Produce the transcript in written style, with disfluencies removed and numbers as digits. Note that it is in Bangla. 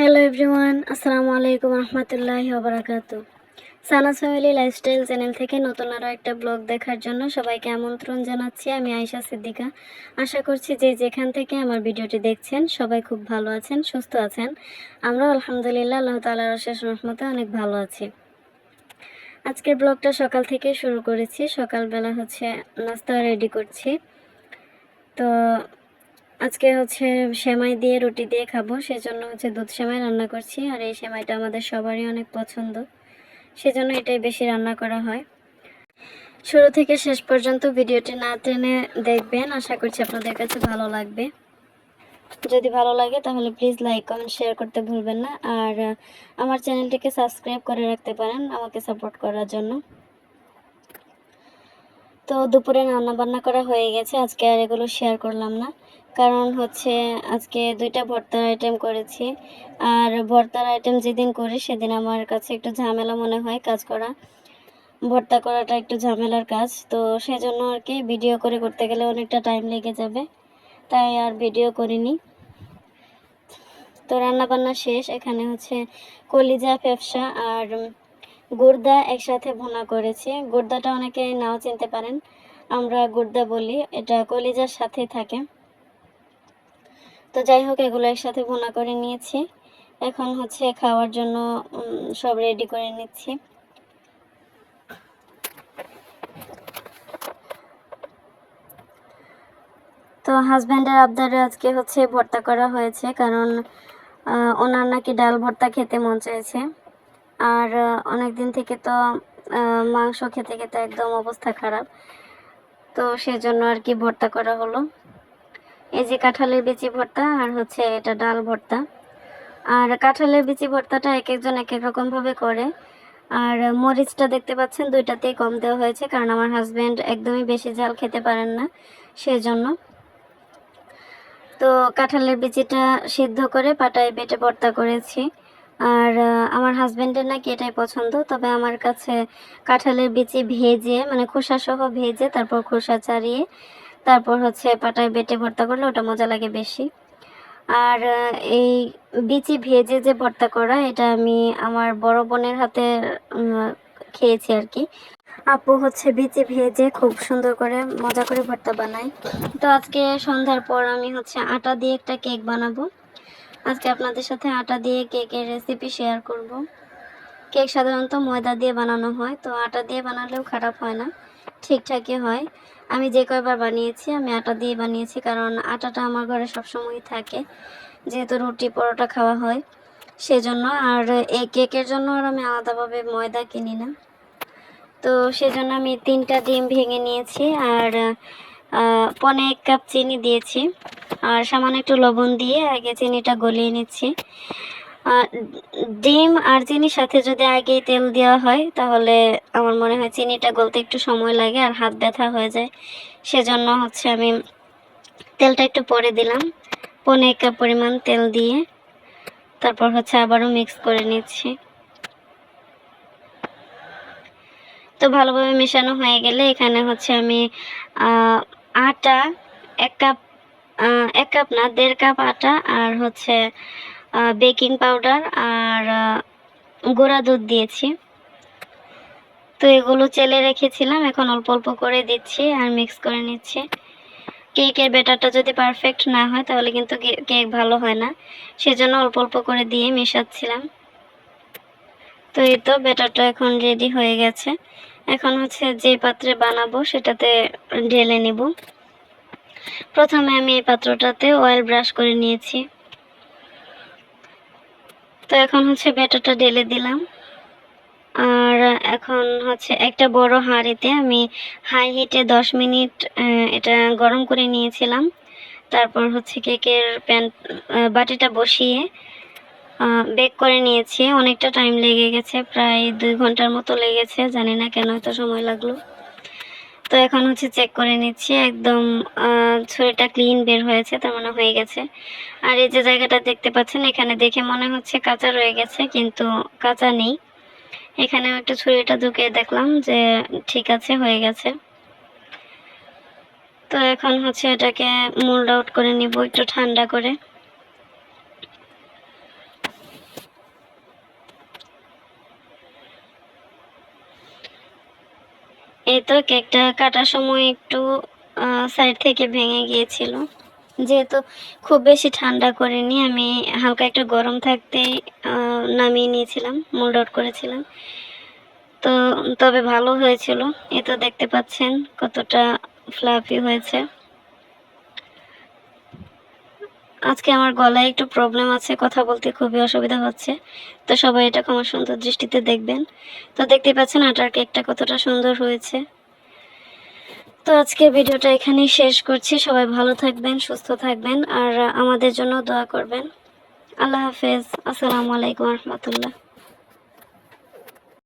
হ্যালো এভরিওয়ান, আসসালামু আলাইকুম রহমতুল্লাহি ওয়া বারাকাতুহু। সানাস ফ্যামিলি লাইফস্টাইল চ্যানেল থেকে নতুন আরও একটা ব্লগ দেখার জন্য সবাইকে আমন্ত্রণ জানাচ্ছি। আমি আয়েশা সিদ্দিকা। আশা করছি যে যেখান থেকে আমার ভিডিওটি দেখছেন সবাই খুব ভালো আছেন, সুস্থ আছেন। আমরাও আলহামদুলিল্লাহ আল্লাহ তাআলার অশেষ রহমতে অনেক ভালো আছি। আজকের ব্লগটা সকাল থেকে শুরু করেছি। সকালবেলা নাস্তা রেডি করছি। তো আজকে সেমাই দিয়ে রুটি দিয়ে খাবো, সেজন্য দুধ সেমাই রান্না করছি। আর এই সেমাইটা আমাদের সবারই অনেক পছন্দ, সেজন্য এটাই বেশি রান্না করা হয়। শুরু থেকে শেষ পর্যন্ত ভিডিওটি না টেনে দেখবেন, আশা করছি আপনাদের কাছে ভালো লাগবে। যদি ভালো লাগে তাহলে প্লিজ লাইক কমেন্ট শেয়ার করতে ভুলবেন না। আর আমার চ্যানেলটিকে সাবস্ক্রাইব করে রাখতে পারেন আমাকে সাপোর্ট করার জন্য। তো দুপুরে রান্না বান্না করা হয়ে গেছে, আজকে আর এগুলো শেয়ার করলাম না, কারণ আজকে 2টা ভর্তার আইটেম করেছি। আর ভর্তার আইটেম যেদিন করি সেদিন আমার কাছে একটু ঝামেলা মনে হয় কাজ করা। ভর্তা করাটা একটু ঝামেলার কাজ, তো সেজন্য আর কি ভিডিও করতে গেলে অনেকটা টাইম লেগে যাবে, তাই আর ভিডিও করিনি। তো রান্না বান্না শেষ। এখানে কলিজা, ফেফসা আর গুর্দা একসাথে ভুনা করেছি। গুর্দাটা অনেকে নাও চিনতে পারেন, আমরা গুর্দা বলি, এটা কলিজার সাথে থাকে। তো যাই হোক, এগুলো একসাথে ভুনা করে নিয়েছি। এখন খাওয়ার জন্য সব রেডি করে নিচ্ছি। তো হাজব্যান্ডের আবদারে আজকে ভর্তা করা হয়েছে, কারণ ওনার নাকি ডাল ভর্তা খেতে মন চাইছে। আর অনেক দিন থেকে তো মাংস খেতে খেতে একদম অবস্থা খারাপ, তো সেজন্য আর কি ভর্তা করা হলো। এই যে কাঁঠালের বিচি ভর্তা, আর এটা ডাল ভর্তা। আর কাঁঠালের বিচি ভর্তাটা এক একজন এক এক রকমভাবে করে। আর মরিচটা দেখতে পাচ্ছেন 2টাতেই কম দেওয়া হয়েছে, কারণ আমার হাজব্যান্ড একদমই বেশি ঝাল খেতে পারেন না, সেজন্য। তো কাঁঠালের বিচিটা সিদ্ধ করে পাটায় বেটে ভর্তা করেছি। আর আমার হাজব্যান্ডের নাকি এটাই পছন্দ, তবে আমার কাছে কাঁঠালের বিচি ভেজে, মানে খোসা সহ ভেজে তারপর খোসা ছাড়িয়ে তারপর পাটায় বেটে ভর্তা করলে ওটা মজা লাগে বেশি। আর এই বিচি ভেজে যে ভর্তা করা, এটা আমি আমার বড় বোনের হাতে খেয়েছি আর কি। আপু বিচি ভেজে খুব সুন্দর করে মজা করে ভর্তা বানায়। তো আজকে সন্ধ্যার পর আমি আটা দিয়ে একটা কেক বানাবো। আজকে আপনাদের সাথে আটা দিয়ে কেকের রেসিপি শেয়ার করব। কেক সাধারণত ময়দা দিয়ে বানানো হয়, তো আটা দিয়ে বানালেও খারাপ হয় না, ঠিকঠাকই হয়। আমি যে কয়বার বানিয়েছি আমি আটা দিয়ে বানিয়েছি, কারণ আটাটা আমার ঘরে সবসময়ই থাকে, যেহেতু রুটি পরোটা খাওয়া হয় সেজন্য। আর এই কেকের জন্য আর আমি আলাদাভাবে ময়দা কিনি না। তো সেজন্য আমি 3টা ডিম ভেঙে নিয়েছি, আর 1 কাপ চিনি দিয়েছি, আর সামান্য একটু লবণ দিয়ে আগে চিনিটা গলিয়ে নিচ্ছি। ডিম আর চিনির সাথে যদি আগেই তেল দেওয়া হয় তাহলে আমার মনে হয় চিনিটা গলতে একটু সময় লাগে আর হাত ব্যথা হয়ে যায়, সেজন্য আমি তেলটা একটু পরে দিলাম। 1 কাপ পরিমাণ তেল দিয়ে তারপর আবারও মিক্স করে নিচ্ছি। তো ভালোভাবে মেশানো হয়ে গেলে এখানে আমি আটা 1 কাপ, 1 কাপ না 1.5 কাপ আটা, আর বেকিং পাউডার আর গুঁড়া দুধ দিয়েছি। তো এগুলো চেলে রেখেছিলাম, এখন অল্প অল্প করে দিচ্ছি আর মিক্স করে নিচ্ছি। কেকের ব্যাটারটা যদি পারফেক্ট না হয় তাহলে কিন্তু কেক ভালো হয় না, সেজন্য অল্প অল্প করে দিয়ে মেশাচ্ছিলাম। তো এই তো ব্যাটারটা এখন রেডি হয়ে গেছে। এখন যে পাত্রে বানাবো সেটাতে ঢেলে নিব। প্রথমে আমি এই পাত্রটাতে অয়েল ব্রাশ করে নিয়েছি। তো এখন ব্যাটারটা ঢেলে দিলাম। আর এখন একটা বড় হাঁড়িতে আমি হাই হিটে 10 মিনিট এটা গরম করে নিয়েছিলাম। তারপর কেকের বাটিটা বসিয়ে বেক করে নিয়েছি। অনেকটা টাইম লেগে গেছে, প্রায় 2 ঘন্টার মতো লেগেছে, জানি না কেন এত সময় লাগলো। তো এখন চেক করে নিচ্ছি, একদম ছুরিটা ক্লিন বের হয়েছে, তার মানে হয়ে গেছে। আর এই যে জায়গাটা দেখতে পাচ্ছেন, এখানে দেখে মনে হচ্ছে কাঁচা রয়ে গেছে, কিন্তু কাঁচা নেই। এখানে একটু ছুরিটা ঢুকিয়ে দেখলাম যে ঠিক আছে, হয়ে গেছে। তো এখন এটাকে মোল্ড আউট করে নিব একটু ঠান্ডা করে। এই তো কেকটা কাটার সময় একটু সাইড থেকে ভেঙে গিয়েছিল। যেহেতু খুব বেশি ঠান্ডা করিনি, আমি হালকা একটু গরম থাকতেই নামিয়ে নিয়েছিলাম, মোল্ড আউট করেছিলাম। তো তবে ভালো হয়েছিল। এই তো দেখতে পাচ্ছেন কতটা ফ্লাফি হয়েছে। আজকে আমার গলায় একটু প্রবলেম আছে, কথা বলতে খুবই অসুবিধা হচ্ছে, তো সবাই এটা ক্ষমা সুন্দর দৃষ্টিতে দেখবেন। তো দেখতে পাচ্ছেন আটার কেকটা কতটা সুন্দর হয়েছে। তো আজকের ভিডিওটা এখানেই শেষ করছি। সবাই ভালো থাকবেন, সুস্থ থাকবেন, আর আমাদের জন্য দোয়া করবেন। আল্লাহ হাফেজ। আসসালামু আলাইকুম রহমতুল্লাহ।